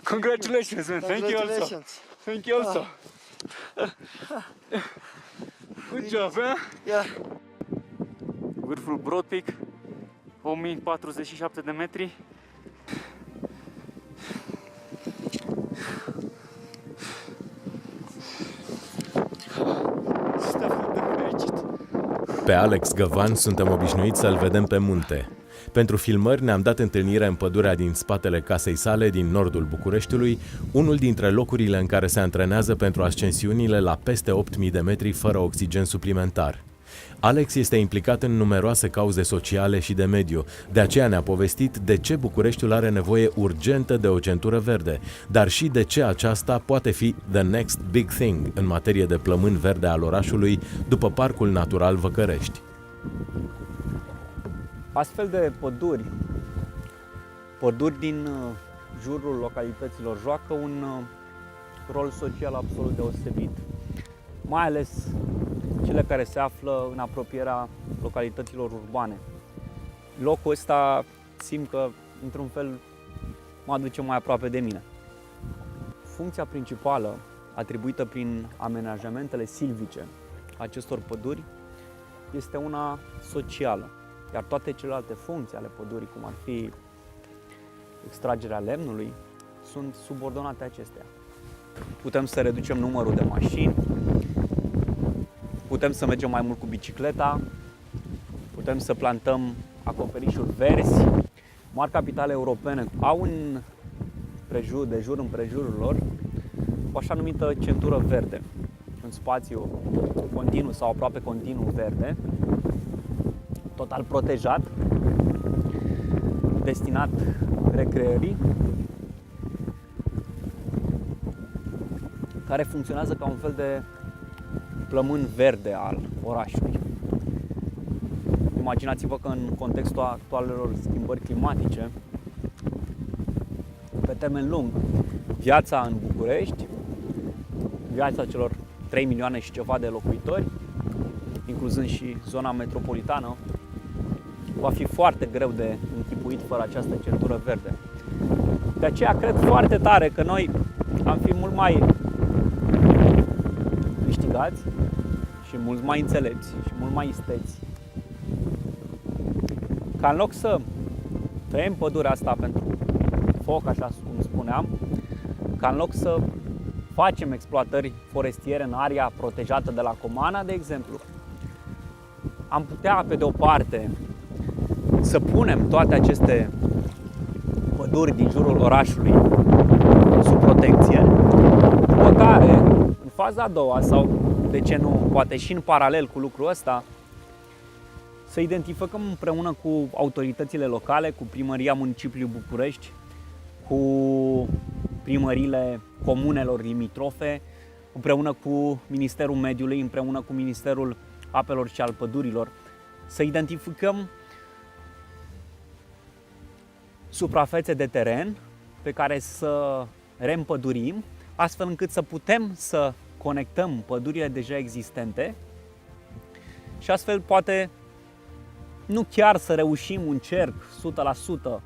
Congratulations, man. Thank you also. Congratulations. Thank you also. Good job, man. Yeah. Vârful Broad Peak, 1047 de metri. Pe Alex Găvan suntem obișnuiți să-l vedem pe munte. Pentru filmări ne-am dat întâlnire în pădurea din spatele casei sale, din nordul Bucureștiului, unul dintre locurile în care se antrenează pentru ascensiunile la peste 8000 de metri fără oxigen suplimentar. Alex este implicat în numeroase cauze sociale și de mediu, de aceea ne-a povestit de ce Bucureștiul are nevoie urgentă de o centură verde, dar și de ce aceasta poate fi the next big thing în materie de plămân verde al orașului, după Parcul Natural Văcărești. Astfel de păduri din jurul localităților joacă un rol social absolut deosebit, mai ales cele care se află în apropierea localităților urbane. Locul ăsta simt că, într-un fel, mă aduce mai aproape de mine. Funcția principală atribuită prin amenajamentele silvice acestor păduri este una socială, iar toate celelalte funcții ale pădurii, cum ar fi extragerea lemnului, sunt subordonate acestea. Putem să reducem numărul de mașini, putem să mergem mai mult cu bicicleta, putem să plantăm acoperișuri verzi. Mari capitale europene au de jur împrejurul lor o așa numită centură verde, un spațiu continuu sau aproape continuu verde, total protejat, destinat recreării, care funcționează ca un fel de plămân verde al orașului. Imaginați-vă că în contextul actualelor schimbări climatice, pe termen lung, viața în București, viața celor 3 milioane și ceva de locuitori, incluzând și zona metropolitană, va fi foarte greu de închipuit fără această centură verde. De aceea cred foarte tare că noi am fi mult mai câștigați și mult mai înțelepți și mult mai isteți, ca în loc să tăiem pădurea asta pentru foc, așa cum spuneam, ca în loc să facem exploatări forestiere în area protejată de la Comana, de exemplu, am putea, pe de o parte, să punem toate aceste păduri din jurul orașului sub protecție, după care, în faza a doua, sau de ce nu, poate și în paralel cu lucrul ăsta, să identificăm împreună cu autoritățile locale, cu Primăria Municipiului București, cu primăriile comunelor limitrofe, împreună cu Ministerul Mediului, împreună cu Ministerul Apelor și al Pădurilor, să identificăm suprafețe de teren pe care să reîmpădurim, astfel încât să putem să conectăm pădurile deja existente și astfel poate nu chiar să reușim un cerc 100%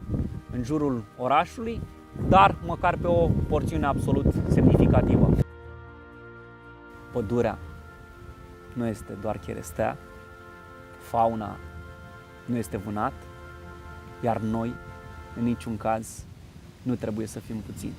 în jurul orașului, dar măcar pe o porțiune absolut semnificativă. Pădurea nu este doar cherestea, fauna nu este vânat, iar noi, în niciun caz, nu trebuie să fim puțini.